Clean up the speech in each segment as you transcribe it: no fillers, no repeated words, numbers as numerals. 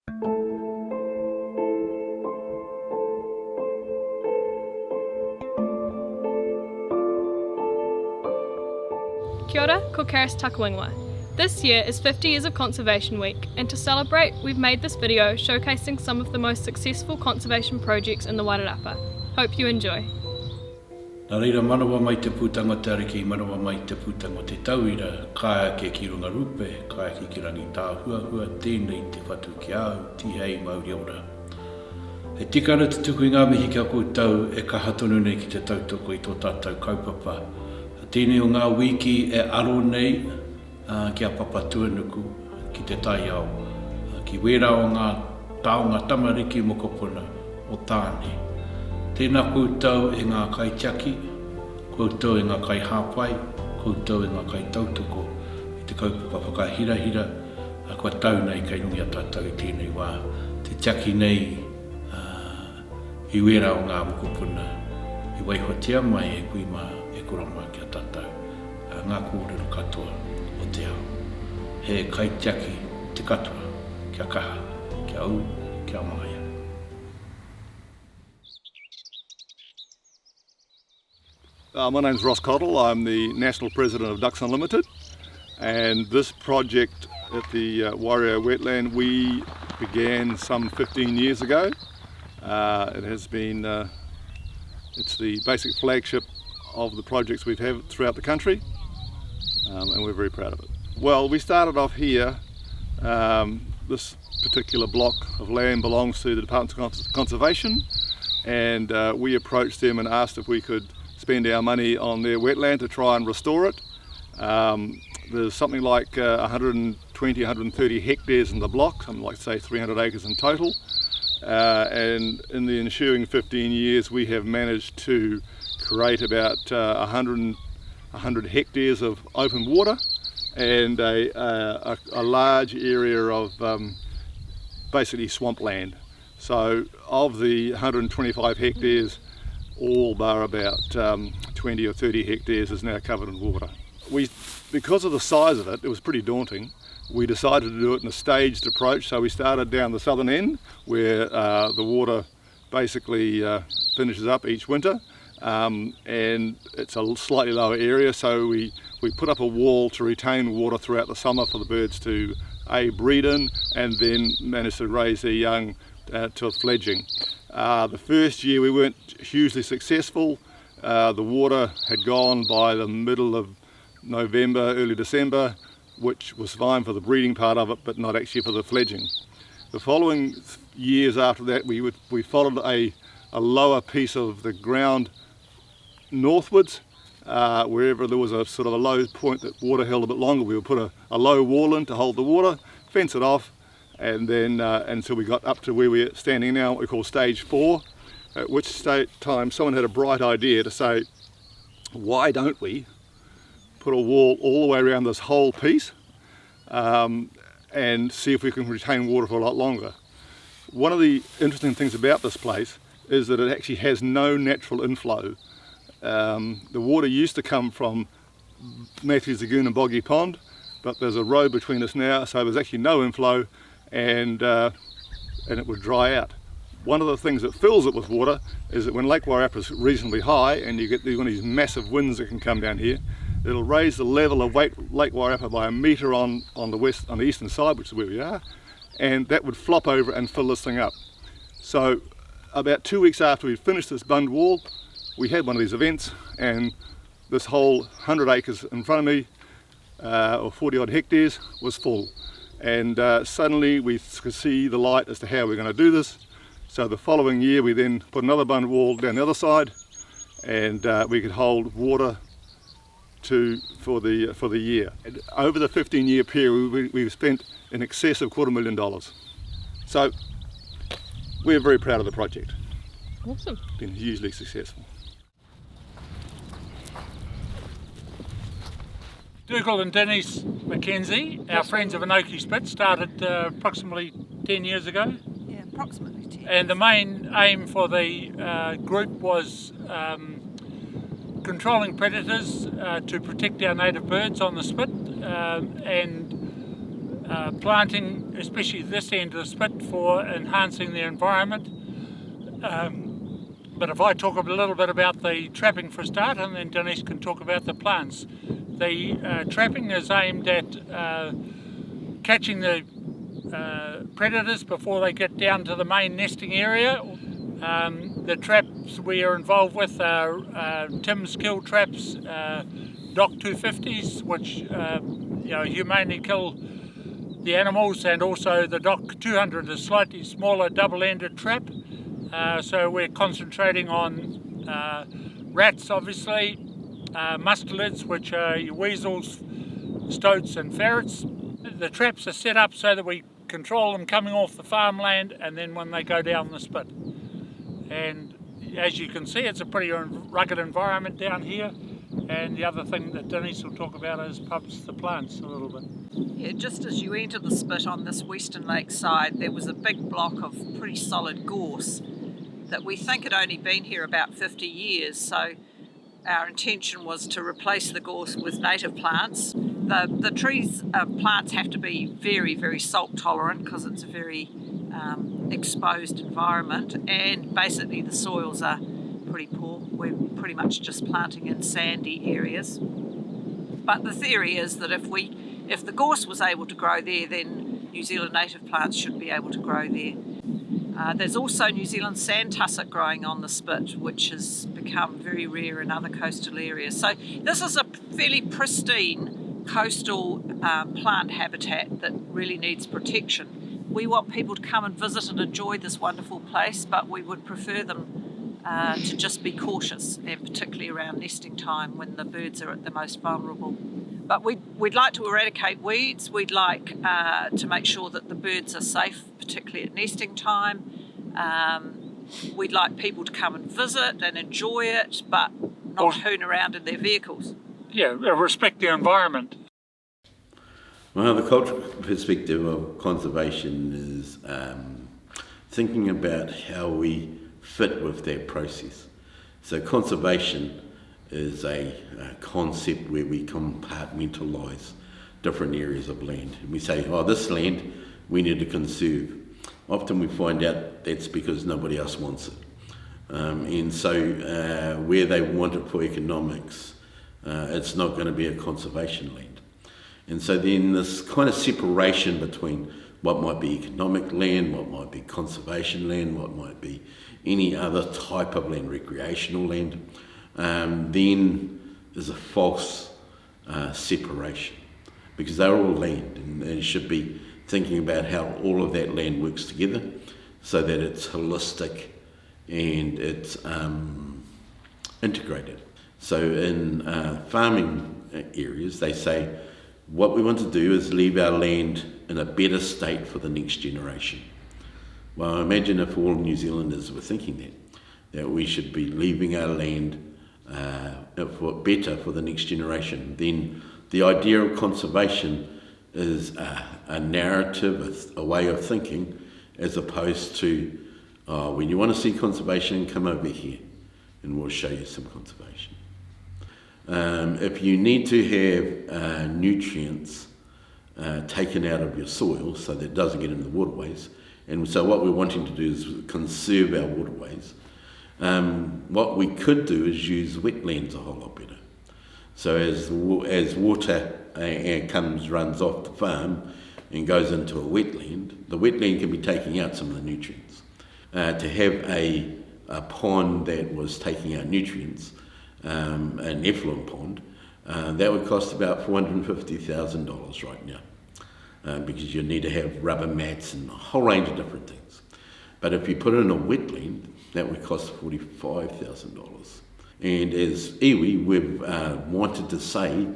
Kia ora, ko Karis Takawingwa. This year is 50 Years of Conservation Week, and to celebrate, we've made this video showcasing some of the most successful conservation projects in the Wairarapa. Hope you enjoy. Nā reira manawa mai te pūtanga te ariki, manawa mai te pūtanga te tauira, kāia ke ki runga rupe, kāia ki rangi tāhua hua, tēnei te whatu ki au, tihei mauri ora. He tikana te tuku i ngā mihi kia koutou e ka hatonu nei ki te tautoko i tō tātou kaupapa. Tēnei o ngā wiki e aro nei kia papatua nuku ki te tai au. Ki wera o ngā taonga tamariki mokopuna o tāne. Tēnā koutou e ngā kaitiaki, koutou e ngā kai hāpai, koutou e ngā kai tautoko i te kaupapa whakahirahira, kua tau nei kei nungi a tātou i tēnei wā. Te tiaki nei i wera o ngā mokopuna, i waihotia mai e kui mā e kurama kia tātou. Ngā kōrero katoa o te ao. He kaitiaki te katoa, kia kaha, kia au, kia maia. My name's Ross Cottle. I'm the National President of Ducks Unlimited, and this project at the Wairarapa wetland we began some 15 years ago. It has been, it's the basic flagship of the projects we've had throughout the country, and we're very proud of it. Well, we started off here. This particular block of land belongs to the Department of Conservation, and we approached them and asked if we could spend our money on their wetland to try and restore it. There's something like 120, 130 hectares in the block, something like say 300 acres in total, and in the ensuing 15 years we have managed to create about 100 hectares of open water and a large area of basically swampland. So of the 125 hectares, all bar about 20 or 30 hectares is now covered in water. Because of the size of it, it was pretty daunting. We decided to do it in a staged approach, so we started down the southern end where the water basically finishes up each winter. And it's a slightly lower area, so we put up a wall to retain water throughout the summer for the birds to breed in and then manage to raise their young to fledging. The first year we weren't hugely successful. The water had gone by the middle of November, early December, which was fine for the breeding part of it, but not actually for the fledging. The following years after that we followed a lower piece of the ground northwards, wherever there was a sort of a low point that water held a bit longer, we would put a low wall in to hold the water, fence it off, and then until we got up to where we're standing now, what we call stage 4, at which time someone had a bright idea to say, why don't we put a wall all the way around this whole piece and see if we can retain water for a lot longer. One of the interesting things about this place is that it actually has no natural inflow. The water used to come from Matthews Lagoon and Boggy Pond, but there's a road between us now, so there's actually no inflow, and it would dry out. One of the things that fills it with water is that when Lake Wairarapa is reasonably high and you get one of these massive winds that can come down here, it'll raise the level of Lake Wairarapa by 1 metre on the eastern side, which is where we are, and that would flop over and fill this thing up. So about 2 weeks after we'd finished this bund wall, we had one of these events, and this whole 100 acres in front of me, or 40 odd hectares, was full. And suddenly we could see the light as to how we're going to do this. So the following year we then put another bund wall down the other side, and we could hold water for the year. And over the 15-year period we've spent in excess of $250,000. So we're very proud of the project. Awesome. Been hugely successful. Dougal and Denise McKenzie, our friends of Anoki Spit, started approximately 10 years ago. Yeah, approximately 10. And the main aim for the group was controlling predators to protect our native birds on the spit and planting, especially this end of the spit, for enhancing the environment. But if I talk a little bit about the trapping for a start, and then Denise can talk about the plants. The trapping is aimed at catching the predators before they get down to the main nesting area. The traps we are involved with are Tim's kill traps, Dock 250s, which humanely kill the animals, and also the Dock 200, a slightly smaller double-ended trap. So we're concentrating on rats, obviously, mustelids, which are your weasels, stoats and ferrets. The traps are set up so that we control them coming off the farmland and then when they go down the spit. And as you can see, it's a pretty rugged environment down here. And the other thing that Denise will talk about is perhaps the plants a little bit. Yeah, just as you enter the spit on this Western Lake side, there was a big block of pretty solid gorse that we think had only been here about 50 years. So our intention was to replace the gorse with native plants. The trees, plants have to be very, very salt tolerant because it's a very exposed environment, and basically the soils are pretty poor. We're pretty much just planting in sandy areas. But the theory is that if the gorse was able to grow there, then New Zealand native plants should be able to grow there. There's also New Zealand sand tussock growing on the spit, which has become very rare in other coastal areas. So this is a fairly pristine coastal plant habitat that really needs protection. We want people to come and visit and enjoy this wonderful place, but we would prefer them to just be cautious, and particularly around nesting time when the birds are at the most vulnerable. But we'd like to eradicate weeds. We'd like to make sure that the birds are safe, particularly at nesting time. We'd like people to come and visit and enjoy it, but not hoon around in their vehicles. Yeah, respect the environment. Well, the cultural perspective of conservation is thinking about how we fit with that process. So conservation is a concept where we compartmentalise different areas of land. And we say, oh, this land we need to conserve. Often we find out that's because nobody else wants it. And so where they want it for economics, it's not going to be a conservation land. And so then this kind of separation between what might be economic land, what might be conservation land, what might be any other type of land, recreational land, then is a false separation, because they're all land, and you should be thinking about how all of that land works together so that it's holistic and it's integrated. So in farming areas, they say what we want to do is leave our land in a better state for the next generation. Well, imagine if all New Zealanders were thinking that we should be leaving our land better for the next generation. Then the idea of conservation is a narrative, a way of thinking, as opposed to when you want to see conservation, come over here and we'll show you some conservation. If you need to have nutrients taken out of your soil so that it doesn't get in the waterways, and so what we're wanting to do is conserve our waterways, what we could do is use wetlands a whole lot better. So as water runs off the farm and goes into a wetland, the wetland can be taking out some of the nutrients. To have a pond that was taking out nutrients, an effluent pond, that would cost about $450,000 right now, because you need to have rubber mats and a whole range of different things. But if you put it in a wetland, that would cost $45,000. And as iwi, we've wanted to say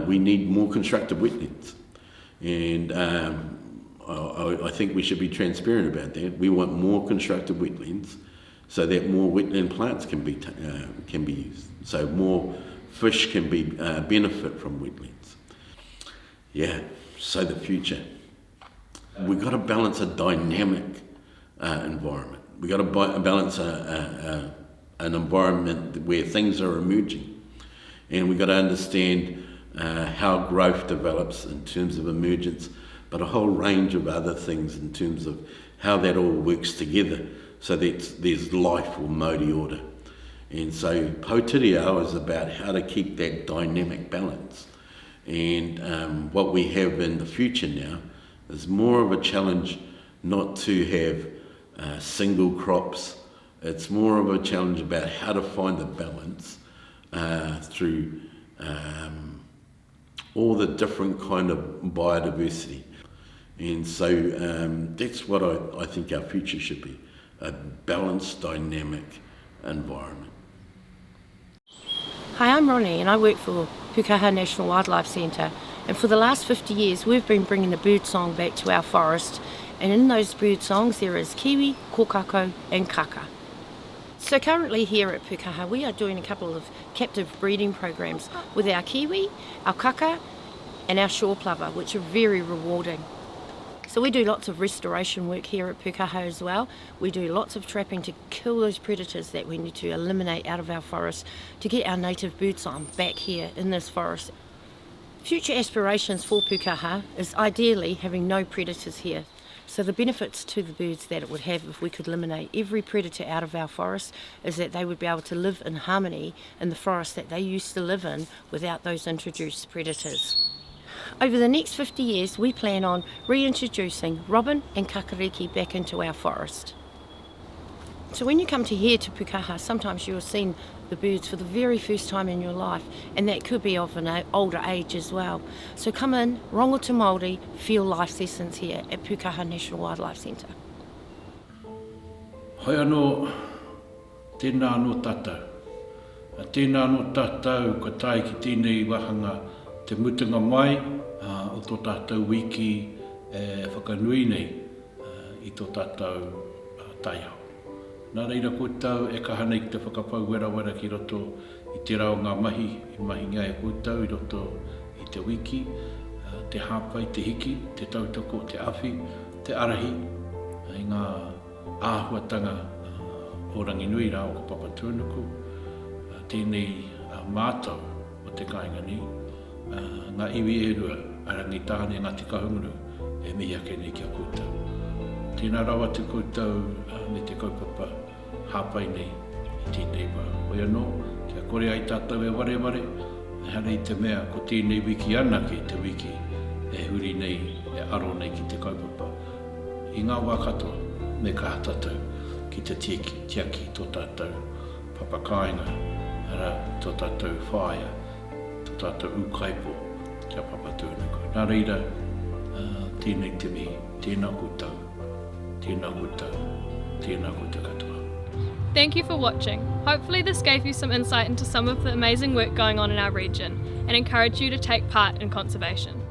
we need more constructive wetlands. And I think we should be transparent about that. We want more constructive wetlands so that more wetland plants can be used. So more fish can be benefit from wetlands. Yeah, so the future. We've got to balance a dynamic environment. We've got to balance an environment where things are emerging. And we've got to understand how growth develops in terms of emergence but a whole range of other things in terms of how that all works together so that there's life or Māori order. And so Poutireo is about how to keep that dynamic balance. And what we have in the future now is more of a challenge not to have single crops. It's more of a challenge about how to find the balance through all the different kind of biodiversity. And so that's what I think our future should be, a balanced, dynamic environment. Hi, I'm Ronnie and I work for Pukaha National Wildlife Centre, and for the last 50 years we've been bringing the bird song back to our forest, and in those bird songs there is kiwi, kokako and kaka. So currently here at Pukaha we are doing a couple of captive breeding programs with our kiwi, our kaka and our shore plover, which are very rewarding. So we do lots of restoration work here at Pukaha as well. We do lots of trapping to kill those predators that we need to eliminate out of our forest to get our native birdsong back here in this forest. Future aspirations for Pukaha is ideally having no predators here. So the benefits to the birds that it would have if we could eliminate every predator out of our forest is that they would be able to live in harmony in the forest that they used to live in without those introduced predators. Over the next 50 years, we plan on reintroducing robin and kakariki back into our forest. So when you come to here to Pukaha, sometimes you're seeing the birds for the very first time in your life, and that could be of an older age as well. So come in, rongota Māori, feel life's essence here at Pukaha National Wildlife Centre. Hoi anō, tēnā anō tātou. Tēnā anō tātou, ka tai ki tēnei wahanga te mutunga mai, o tō tātou wiki whakanui nei i tō tātou taiao. Nā reira koutou e kaha nei ki te whakapau wera ki roto i te rao ngā mahi, i mahi ngai e koutou i roto i te wiki, te hāpai, te hiki, te tautoko, te awhi, te arahi, i ngā āhuatanga o Ranginui rā o ka Papatūnuku, tēnei mātou o te kāinga ni, ngā iwi e rua, arangi tāne ngā tika hunguru, e mihi ake nei kia koutou. Tēnā rawa te koutou me te kaupapa hāpai nei i tēnei wā. Hoi anō, kia kore ai tātou e ware, e hana i te mea ko tēnei wiki anake te wiki e huri nei, e aro nei ki te kaupapa. I ngā wā katoa, me ka tātou ki te tiaki tō tātou papakainga, ara tō tātou whāia, tō tātou ukaipo kia Papatūnuku. Nā reira, tēnei te mihi, tēnā koutou, tēnā koutou, tēnā koutou katoa. Thank you for watching. Hopefully this gave you some insight into some of the amazing work going on in our region and encouraged you to take part in conservation.